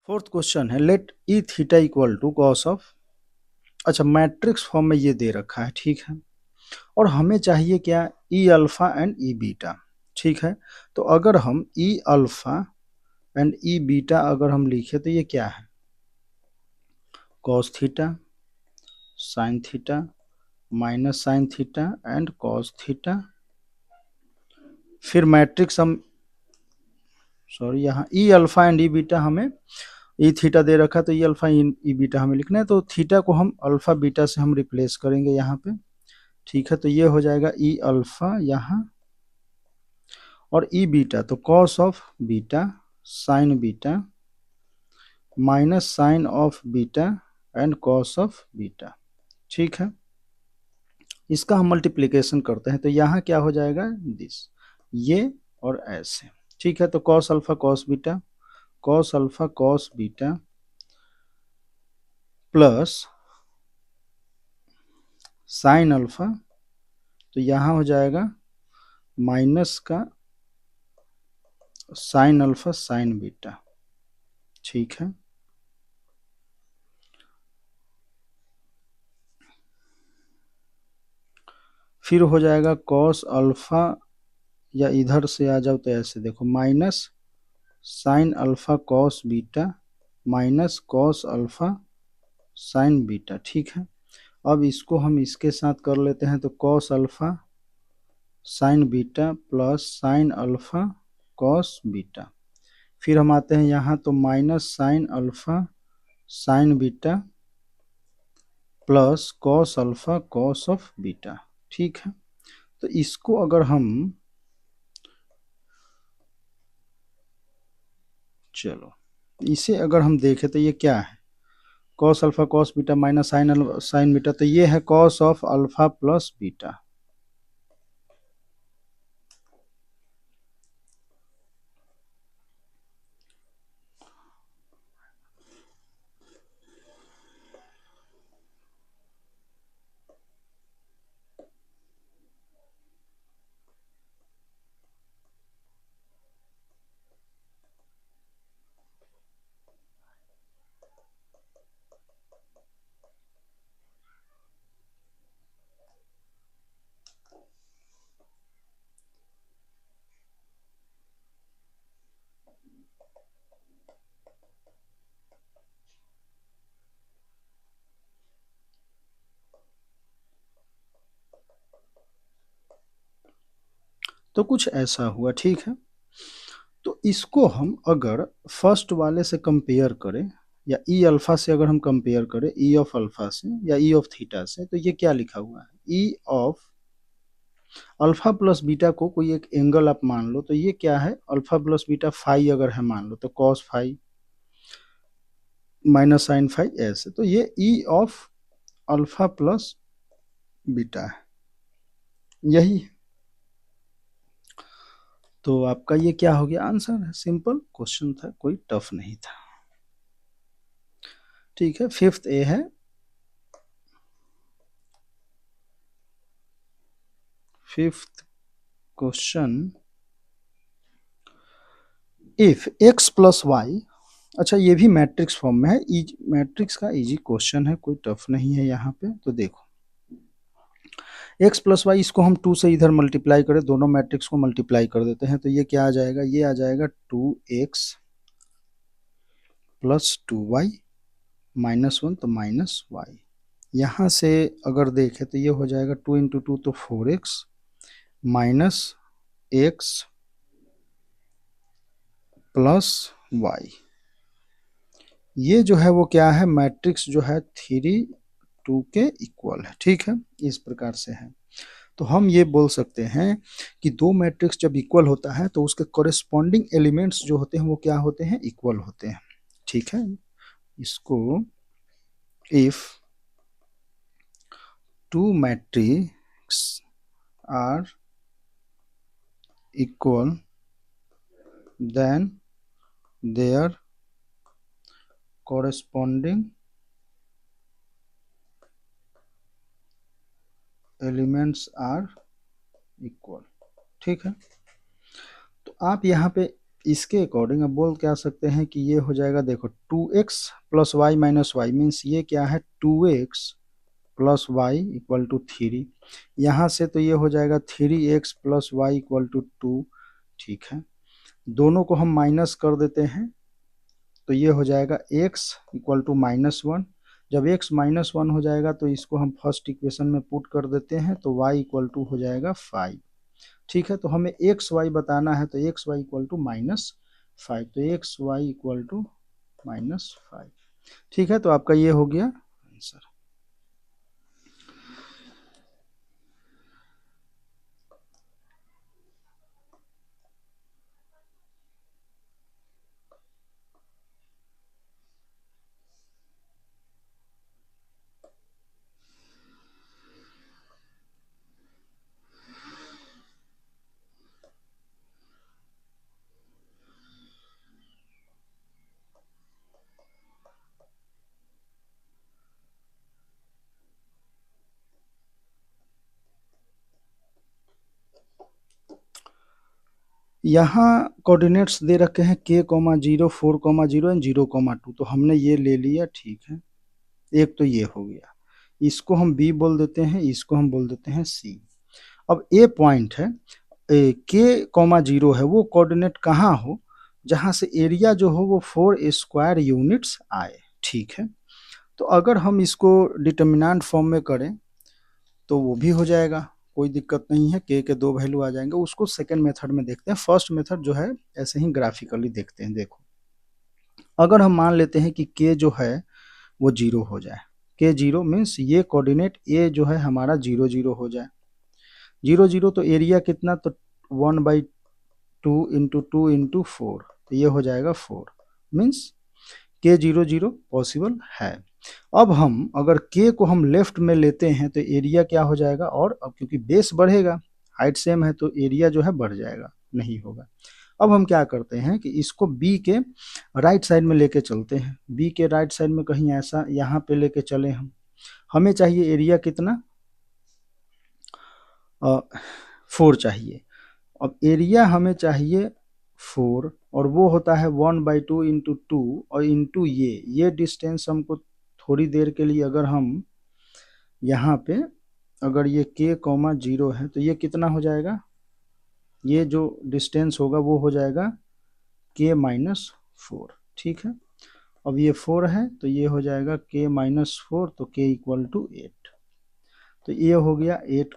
Fourth question है let e theta equal to cos of. अच्छा, matrix form में ये दे रखा है, ठीक है। और हमें चाहिए क्या, ई अल्फा एंड ई बीटा, ठीक है। तो अगर हम ई अल्फा एंड ई बीटा अगर हम लिखे तो ये क्या है, cos theta sine theta minus sine theta and cos theta. फिर मैट्रिक्स हम, सॉरी, यहाँ ई अल्फा एंड ई बीटा हमें, ई थीटा दे रखा है तो ई अल्फा ई बीटा हमें लिखना है, तो थीटा को हम अल्फा बीटा से हम रिप्लेस करेंगे यहाँ पे, ठीक है। तो ये हो जाएगा ई अल्फा यहाँ, और ई बीटा तो cos of beta sine beta minus sine of beta and cos of beta, ठीक है। इसका हम मल्टीप्लिकेशन करते हैं तो यहाँ क्या हो जाएगा, दिस, ये और ऐसे, ठीक है। तो cos alpha cos beta plus sine alpha, तो यहाँ हो जाएगा माइनस का साइन अल्फा साइन बीटा, ठीक है। फिर हो जाएगा कॉस अल्फा, या इधर से आ जाओ तो ऐसे देखो, minus sine alpha cos beta minus cos alpha sign beta, ठीक है। अब इसको हम इसके साथ कर लेते हैं तो cos alpha sign beta plus sine alpha cos beta. फिर हम आते हैं यहाँ तो minus sine alpha sign beta plus cos alpha cos of beta, ठीक है। तो इसको अगर हम, चलो इसे अगर हम देखें तो ये क्या है, cos alpha cos beta minus sign beta, तो ये है cos of alpha plus beta, तो कुछ ऐसा हुआ, ठीक है। तो इसको हम अगर फर्स्ट वाले से कंपेयर करें, या ई अल्फा से अगर हम कंपेयर करें, ई ऑफ अल्फा से या ई ऑफ थीटा से, तो ये क्या लिखा हुआ है, ई ऑफ अल्फा प्लस बीटा को कोई एक एंगल आप मान लो, तो ये क्या है, अल्फा प्लस बीटा फाई अगर है मान लो तो cos phi minus sine phi, ऐसे। तो ये e of alpha plus beta है, यही। तो आपका ये क्या हो गया, आंसर है, सिंपल क्वेश्चन था, कोई टफ नहीं था, ठीक है। फिफ्थ ए है, fifth question, if x plus y, अच्छा ये भी मैट्रिक्स फॉर्म में है, मैट्रिक्स का इजी क्वेश्चन है, कोई टफ नहीं है यहाँ पे। तो देखो एक्स प्लस वाई, इसको हम 2 से इधर मल्टीप्लाई करें, दोनों मैट्रिक्स को मल्टीप्लाई कर देते हैं, तो ये क्या आ जाएगा, ये आ जाएगा 2x प्लस 2y माइनस 1, तो माइनस वाई। यहाँ से अगर देखें तो ये हो जाएगा 2 इंटू 2 तो 4x minus x plus Y. ये जो है वो क्या है, मैट्रिक्स जो है 3 2 के इक्वल है, ठीक है, इस प्रकार से है। तो हम ये बोल सकते हैं कि दो मैट्रिक्स जब इक्वल होता है तो उसके कॉरेस्पॉन्डिंग एलिमेंट्स जो होते हैं वो क्या होते हैं, इक्वल होते हैं, ठीक है। इसको if two matrix are equal then their corresponding elements are equal, ठीक है। तो आप यहाँ पे इसके अकॉर्डिंग अब बोल क्या सकते हैं कि ये हो जाएगा, देखो 2x plus y minus y means ये क्या है 2x plus Y equal to 3। यहाँ से तो ये हो जाएगा 3x plus Y equal to 2। ठीक है, दोनों को हम माइनस कर देते हैं तो ये हो जाएगा x इक्वल टू -1। जब x -1 हो जाएगा तो इसको हम फर्स्ट इक्वेशन में पुट कर देते हैं तो y इक्वल टू हो जाएगा 5। ठीक है, तो हमें एक्स वाई बताना है तो एक्स वाई इक्वल टू -5, तो एक्स वाई इक्वल टू -5। ठीक है, तो आपका ये हो गया आंसर। यहाँ कोऑर्डिनेट्स दे रखे हैं k, 0, 4, 0 एंड 0, 2, तो हमने ये ले लिया। ठीक है, एक तो ये हो गया, इसको हम b बोल देते हैं, इसको हम बोल देते हैं c। अब ए पॉइंट है k, 0 है वो कोऑर्डिनेट कहाँ हो जहाँ से एरिया जो हो वो 4 स्क्वायर यूनिट्स आए। ठीक है, तो अगर हम इसको डिटर्मिनेंट फॉर्म में करें तो वो भी हो जाएगा, कोई दिक्कत नहीं है, के 2 वैल्यू आ जाएंगे। उसको सेकंड मेथड में देखते हैं, फर्स्ट मेथड जो है ऐसे ही ग्राफिकली देखते हैं। देखो, अगर हम मान लेते हैं कि के जो है वो 0 हो जाए, के 0 मीन्स ये कोऑर्डिनेट ए जो है हमारा 0, 0 हो जाए। 0, 0 तो एरिया कितना, तो 1/2 इंटू 2 इंटू 4, तो ये हो जाएगा 4 मीन्स के 0, 0 पॉसिबल है। अब हम अगर k को हम लेफ्ट में लेते हैं तो एरिया क्या हो जाएगा, और अब क्योंकि बेस बढ़ेगा, हाइट सेम है तो एरिया जो है बढ़ जाएगा, नहीं होगा। अब हम क्या करते हैं कि इसको b के राइट साइड में लेके चलते हैं, b के राइट साइड में कहीं ऐसा यहाँ पे लेके चले हम। हमें चाहिए एरिया कितना, 4 चाहिए। अब एरिया हमें चाहिए 4 और वो होता है 1/2 इंटू 2 और इंटू ये डिस्टेंस हमको थोड़ी देर के लिए अगर हम यहाँ पे अगर ये k, 0 है तो ये कितना हो जाएगा, ये जो डिस्टेंस होगा वो हो जाएगा k -4। ठीक है, अब ये 4 है तो ये हो जाएगा k -4, तो k इक्वल टू 8, तो ये हो गया 8,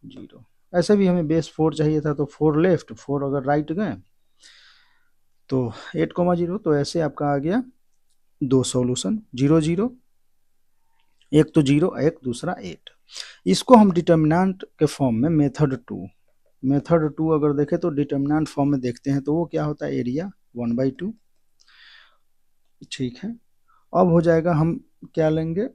0। ऐसे भी हमें बेस 4 चाहिए था तो 4 लेफ्ट, 4 अगर राइट गए तो 8, 0, तो ऐसे आपका आ गया दो सॉल्यूशन, 0, 0, एक तो 0, एक दूसरा 8। इसको हम डिटर्मिनेंट के फॉर्म में मेथड टू अगर देखें तो डिटर्मिनेंट फॉर्म में देखते हैं तो वो क्या होता है, एरिया 1/2। ठीक है, अब हो जाएगा, हम क्या लेंगे,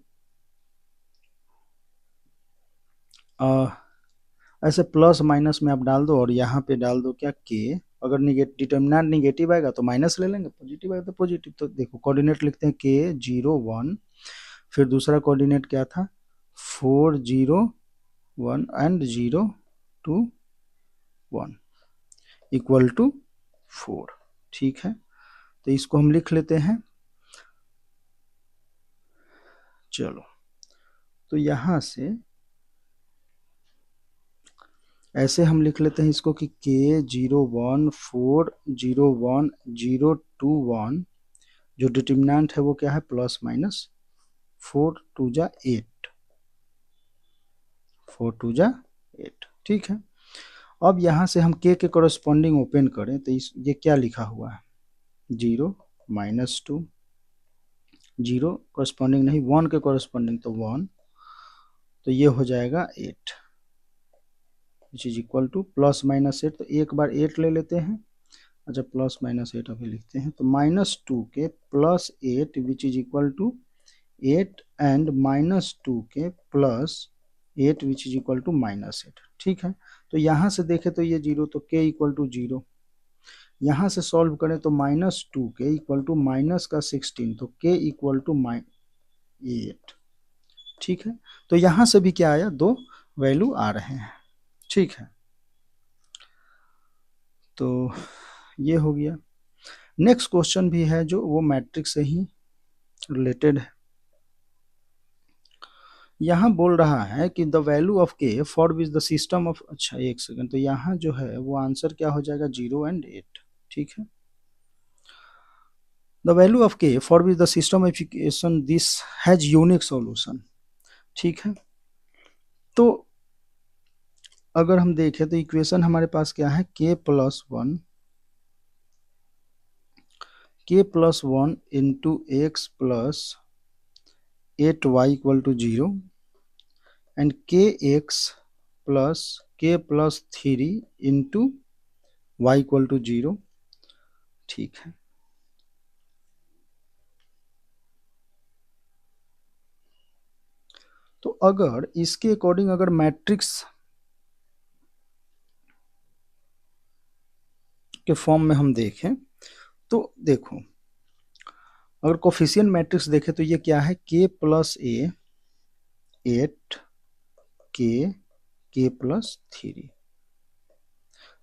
ऐसे प्लस माइनस में आप डाल दो और यहाँ पे डाल दो क्या के, अगर डिटर्मिनेंट निगेटिव आएगा तो माइनस ले लेंगे, पॉजिटिव आएगा तो पॉजिटिव। तो देखो कोऑर्डिनेट लिखते हैं के 0, 1, फिर दूसरा कोऑर्डिनेट क्या था 4, 0, 1 एंड 0, 2, 1 इक्वल टू 4। ठीक है, तो इसको हम लिख लेते हैं। चलो, तो यहाँ से ऐसे हम लिख लेते हैं इसको कि k 0, 1, 4, 0, 1, 0, 2, 1, जो डिटर्मिनेंट है वो क्या है प्लस माइनस 4 2 जा 8, 4 2 जा 8। ठीक है, अब यहाँ से हम k के कॉरस्पॉन्डिंग ओपन करें तो ये क्या लिखा हुआ है 0, -2, 0 कॉरस्पॉन्डिंग नहीं, 1 के कॉरस्पॉन्डिंग तो 1, तो ये हो जाएगा 8 which is equal two plus minus 8, तो एक बार 8 ले लेते हैं। अच्छा, प्लस माइनस 8 अभी लिखते हैं, तो -2 के plus 8 which is equal to 8 and -2 के plus 8 which is equal to -8। ठीक है, तो यहाँ से देखें तो ये 0, तो k इक्वल टू 0, यहाँ से सॉल्व करें तो -2 के इक्वल टू माइनस का 16, तो k इक्वल टू 8। ठीक है, तो यहाँ से भी क्या आया, दो वैल्यू आ रहे हैं। ठीक है, तो ये हो गया। नेक्स्ट क्वेश्चन भी है जो वो मैट्रिक्स से ही रिलेटेड है। यहाँ बोल रहा है कि द वैल्यू ऑफ के for which the system of, अच्छा एक सेकंड, तो यहाँ जो है वो आंसर क्या हो जाएगा, 0 and 8, ठीक है। द वैल्यू ऑफ के for which the system of equation this has unique solution, ठीक है। तो अगर हम देखें तो इक्वेशन हमारे पास क्या है, k+1 into x plus 8y equal to 0 and k+3 into y equal to 0, ठीक है। तो अगर इसके अकॉर्डिंग अगर मैट्रिक्स के फॉर्म में हम देखें तो देखो, अगर कोफिशिएंट मैट्रिक्स देखें तो ये क्या है, k+a 8 k+3,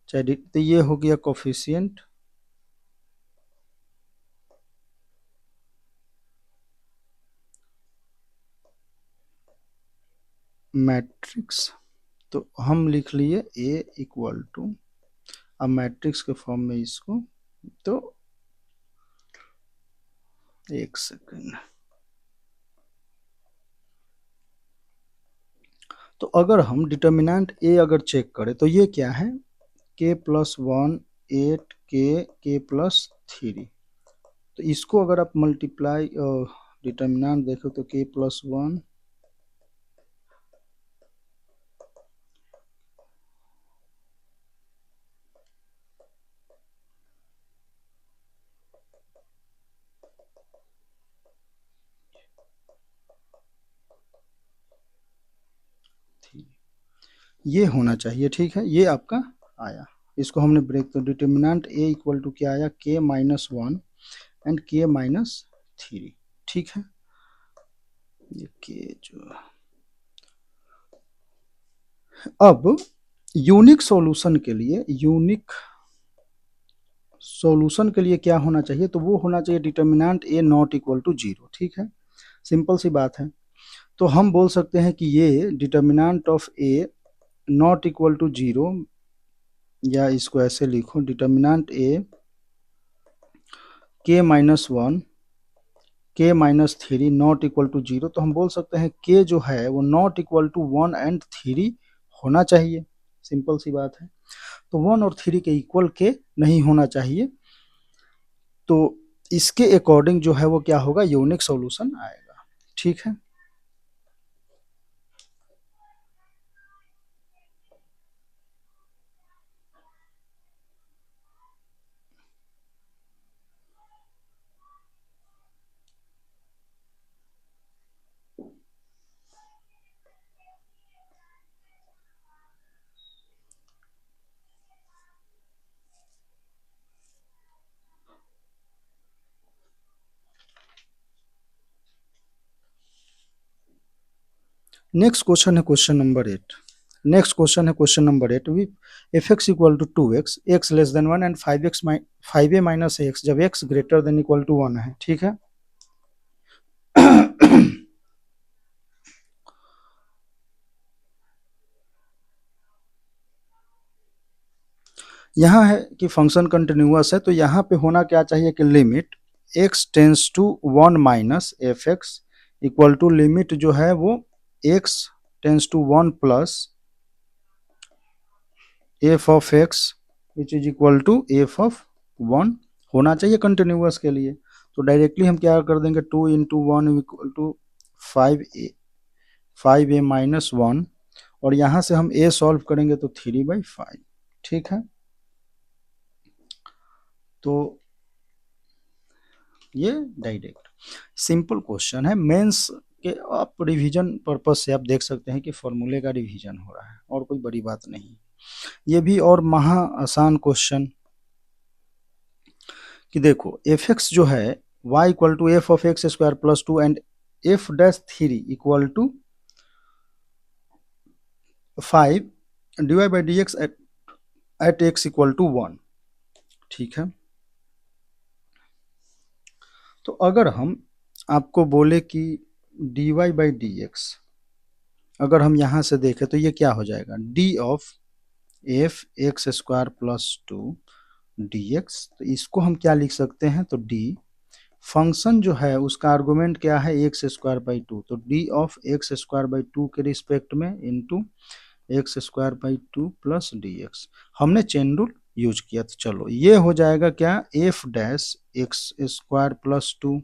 चाहे तो ये हो गया कोफिशिएंट मैट्रिक्स। तो हम लिख लिए a इक्वल टू, अब मैट्रिक्स के फॉर्म में इसको, तो एक सेकंड, तो अगर हम डिटर्मिनेंट a अगर चेक करें तो ये क्या है, k+1 8 k+3, तो इसको अगर आप मल्टीप्लाई डिटर्मिनेंट देखो तो k+1 ये होना चाहिए, ठीक है। ये आपका आया, इसको हमने ब्रेक, तो डिटर्मिनेंट a इक्वल टू क्या आया, k-1 एंड k-3, ठीक है। ये k जो, अब यूनिक सॉल्यूशन के लिए, क्या होना चाहिए, तो वो होना चाहिए determinant a not equal to 0, ठीक है। सिंपल सी बात है। तो हम बोल सकते हैं कि ये determinant of a not equal to 0, या इसको ऐसे लिखो, determinant a k-1 k-3 not equal to 0, तो हम बोल सकते हैं k जो है वो नॉट इक्वल टू 1 एंड 3 होना चाहिए। सिंपल सी बात है। तो 1 और 3 के इक्वल के नहीं होना चाहिए, तो इसके अकॉर्डिंग जो है वो क्या होगा, यूनिक सॉल्यूशन आएगा, ठीक है। नेक्स्ट क्वेश्चन है question number 8। V f x equal to 2x, x less than 1 and 5a minus x जब x greater than equal to 1 है, ठीक है। यहाँ है कि फंक्शन कंटिन्यूअस है, तो यहाँ पे होना क्या चाहिए कि limit x tends to 1 minus f x equal to limit जो है वो x tends to 1 plus f of x which is equal to f of 1 होना चाहिए कंटिन्यूअस के लिए। तो डायरेक्टली हम क्या कर देंगे, 2 into 1 equal to 5a minus 1, और यहाँ से हम a सॉल्व करेंगे तो 3/5, ठीक है। तो ये डायरेक्ट सिंपल क्वेश्चन है, मेंस के आप रिवीजन पर्पस से आप देख सकते हैं कि फॉर्मूले का रिवीजन हो रहा है और कोई बड़ी बात नहीं। ये भी और महा आसान क्वेश्चन कि देखो एफ एक्स जो है y equal to f of x square plus 2 and f dash 3 equal to 5 dy by d x at x equal to 1, ठीक है। तो अगर हम आपको बोले कि dy बाई डी एक्स, अगर हम यहाँ से देखें तो ये क्या हो जाएगा, D of F x square plus two D x. तो इसको हम क्या लिख सकते हैं, तो डी फंक्शन जो है उसका आर्गुमेंट क्या है, एक्स स्क्वायर बाई टू, तो D of x square by two के रिस्पेक्ट में into x square by two plus D x. हमने चेन रूल यूज किया, तो चलो ये हो जाएगा क्या, F dash x square plus two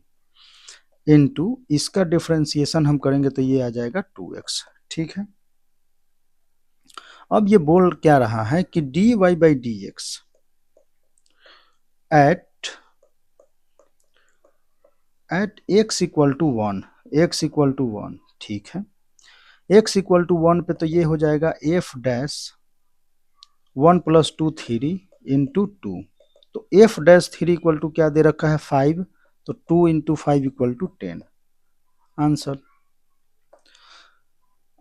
into इसका डिफ्रेंसिएशन हम करेंगे तो ये आ जाएगा 2x। ठीक है। अब ये बोल क्या रहा है कि dy by d x at x equal to one, x equal to one. ठीक है, x इक्वल टू वन पे तो ये हो जाएगा F dash one plus two three into two. तो F dash three equal to क्या दे रखा है, 5, तो 2 इंटू 5 इक्वल टू 10। आंसर।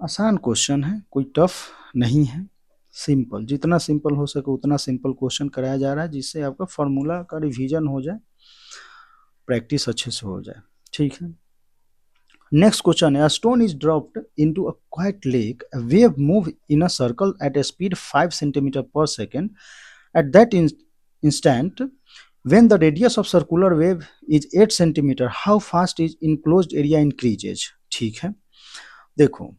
आसान क्वेश्चन है, कोई टफ नहीं है, सिंपल, जितना सिंपल हो सके उतना सिंपल क्वेश्चन कराया जा रहा है, जिससे आपका फॉर्मूला का रिवीजन हो जाए, प्रैक्टिस अच्छे से हो जाए। ठीक है। नेक्स्ट क्वेश्चन है, stone is dropped into a quiet lake, a wave move in a circle at a speed 5 centimetre per second, at that instant when the radius of circular wave is 8 centimeter, how fast is enclosed area increases। ठीक है, देखो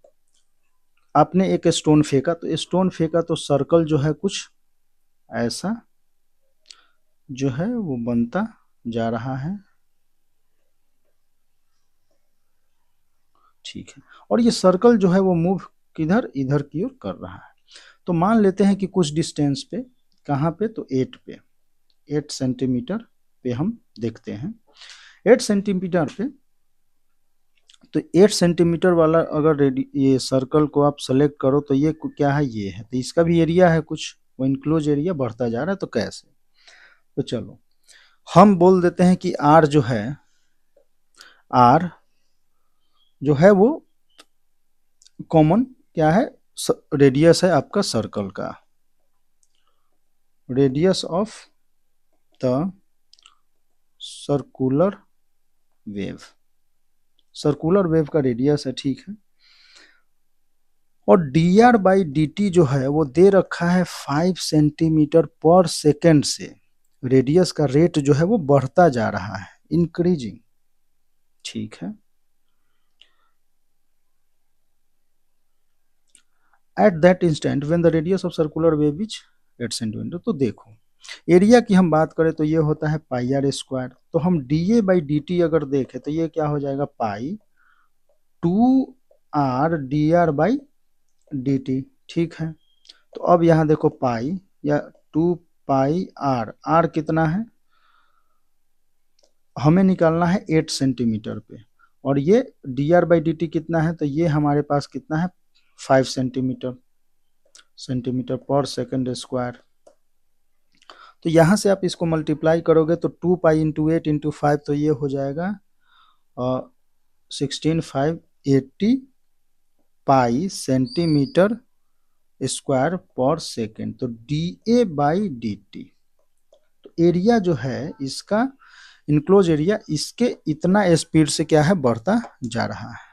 आपने एक stone फेंका, तो stone फेंका तो circle जो है कुछ ऐसा जो है वो बनता जा रहा है। ठीक है, और ये सर्कल जो है वो मूव किधर, इधर की ओर कर रहा है। तो मान लेते हैं कि कुछ डिस्टेंस पे, कहाँ पे, तो 8 पे, 8 सेंटीमीटर पे हम देखते हैं, 8 सेंटीमीटर पे। तो 8 सेंटीमीटर वाला अगर ये सर्कल को आप सेलेक्ट करो तो ये क्या है, ये है, तो इसका भी एरिया है कुछ, वो इनक्लोज एरिया बढ़ता जा रहा है। तो कैसे, तो चलो हम बोल देते हैं कि आर जो है, आर जो है वो कॉमन क्या है, रेडियस है आपका सर्कल का, radius of the circular wave, circular wave का रेडियस है। ठीक है, और D R by D T जो है वो दे रखा है 5 सेंटीमीटर पर सेकेंड से, रेडियस का रेट जो है वो बढ़ता जा रहा है, इंक्रीजिंग। ठीक है, eight that instant when the radius of circular wave is 8 centimetre. तो देखो एरिया की हम बात करें तो ये होता है पाई आर स्क्वायर, तो हम D A by D T अगर देखें तो ये क्या हो जाएगा, पाई 2 R D R by D T. ठीक है, तो अब यहाँ देखो पाई या 2 पाई आर, आर कितना है, हमें निकालना है 8 सेंटीमीटर पे, और ये D R by D T कितना है, तो ये हमारे पास कितना है, 5 centimetre, centimetre per second square. तो यहाँ से आप इसको मल्टीप्लाई करोगे तो 2 पाई इंटू 8 इंटू 5, तो ये हो जाएगा 16,580 पाई सेंटीमीटर स्क्वायर पर सेकेंड। तो D A by D T, तो एरिया जो है इसका, इनक्लोज एरिया इसके इतना स्पीड से क्या है, बढ़ता जा रहा है।